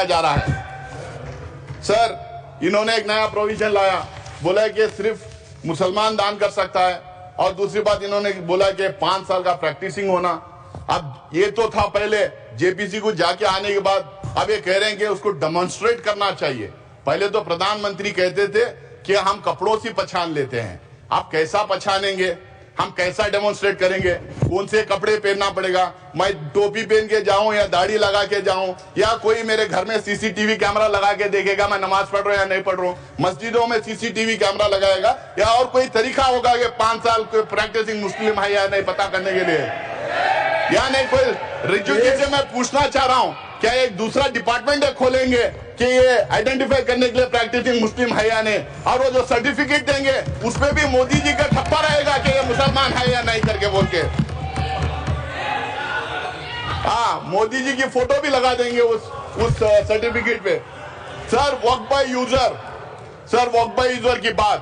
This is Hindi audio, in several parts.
जा रहा है। सर, इन्होंने एक नया प्रोविजन लाया, बोला कि सिर्फ मुसलमान दान कर सकता है, और दूसरी बात इन्होंने बोला कि 5 साल का प्रैक्टिसिंग होना। अब ये तो था पहले, जेपीसी को जाके आने के बाद अब ये कह रहे हैं कि उसको डेमोन्स्ट्रेट करना चाहिए। पहले तो प्रधानमंत्री कहते थे कि हम कपड़ों से पहचान लेते हैं, आप कैसा पहचानेंगे, हम कैसा डेमोन्स्ट्रेट करेंगे, कौन से कपड़े पहनना पड़ेगा, मैं टोपी पहन के जाऊं या दाढ़ी लगा के जाऊं, या कोई मेरे घर में सीसीटीवी कैमरा लगा के देखेगा मैं नमाज पढ़ रहा हूं या नहीं पढ़ रहा हूं, मस्जिदों में सीसीटीवी कैमरा लगाएगा, या और कोई तरीका होगा कि 5 साल कोई प्रैक्टिसिंग मुस्लिम है या नहीं पता करने के लिए, या नहीं कोई रिजुकी से मैं पूछना चाह रहा हूं, क्या एक दूसरा डिपार्टमेंट खोलेंगे कि ये आइडेंटिफाई करने के लिए प्रैक्टिसिंग मुस्लिम है या नहीं, और वो जो सर्टिफिकेट देंगे उसमें भी मोदी जी का ठप्पा रहेगा कि ये मुसलमान है या नहीं करके बोल के, हाँ मोदी जी की फोटो भी लगा देंगे उस सर्टिफिकेट पे। सर वक्फ बाय यूजर की बात,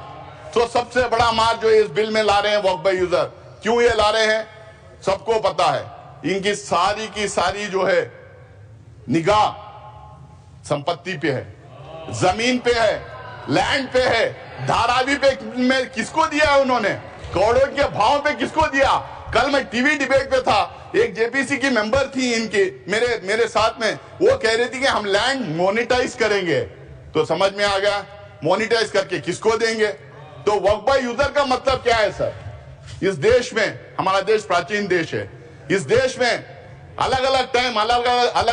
तो सबसे बड़ा मार जो इस बिल में ला रहे हैं वक्फ बाय यूजर, क्यों ये ला रहे हैं सबको पता है। इनकी सारी की सारी जो है निगाह संपत्ति पे है, जमीन पे है, लैंड पे है, धारावी पे में किसको दिया है उन्होंने, करोड़ों के भाव पे किसको दिया। कल मैं टीवी डिबेट पे था, एक जेपीसी की मेंबर थी इनकी मेरे साथ में, वो कह रही थी कि हम लैंड मोनेटाइज करेंगे, तो समझ में आ गया मोनेटाइज करके किसको देंगे। तो वक्फ बाय यूजर का मतलब क्या है सर, इस देश में, हमारा देश प्राचीन देश है, इस देश में अलग अलग टाइम अलग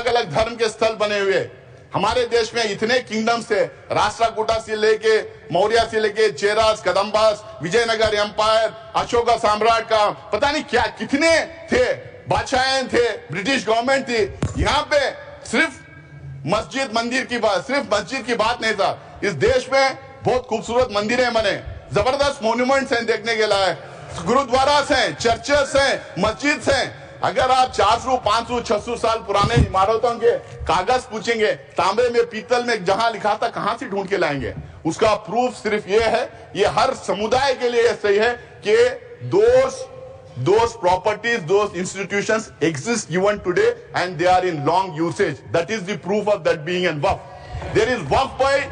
अलग धर्म के स्थल बने हुए, हमारे देश में इतने किंगडम्स थे, राष्ट्रकूटा से लेके मौर्य से लेके चेरास, कदम्बास, विजयनगर एम्पायर, अशोका साम्राट का पता नहीं क्या कितने थे, बादशाहें थे, ब्रिटिश गवर्नमेंट थी। यहाँ पे सिर्फ मस्जिद की बात नहीं था, इस देश में बहुत खूबसूरत मंदिरें बने, जबरदस्त मॉन्यूमेंट्स हैं देखने के लायक, गुरुद्वारास हैं, चर्चेस हैं, मस्जिद हैं। अगर आप 400, 500, 600 साल पुराने इमारतों के कागज पूछेंगे, तांबे में, पीतल में जहां लिखा था, कहां से ढूंढ के लाएंगे। उसका प्रूफ सिर्फ ये है, ये हर समुदाय के लिए सही है कि those properties, those institutions exist even today and they are in long usage. That is the proof of that being in waqf. There is waqf by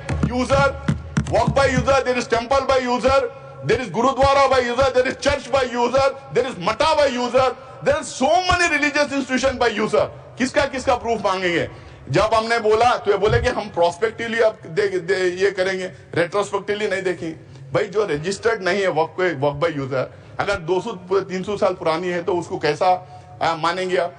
user, there is temple by user, there is gurudwara by user, there is church by user, there is mata by user, there are so many religious institutions by user. किसका प्रूफ मांगेंगे। जब हमने बोला तो ये बोले कि हम प्रोस्पेक्टिवली अब ये करेंगे, रेट्रोस्पेक्टिवली नहीं देखेंगे। भाई जो रजिस्टर्ड नहीं है वक्फ बाय यूजर, अगर 200-300 साल पुरानी है तो उसको कैसा मानेंगे आप।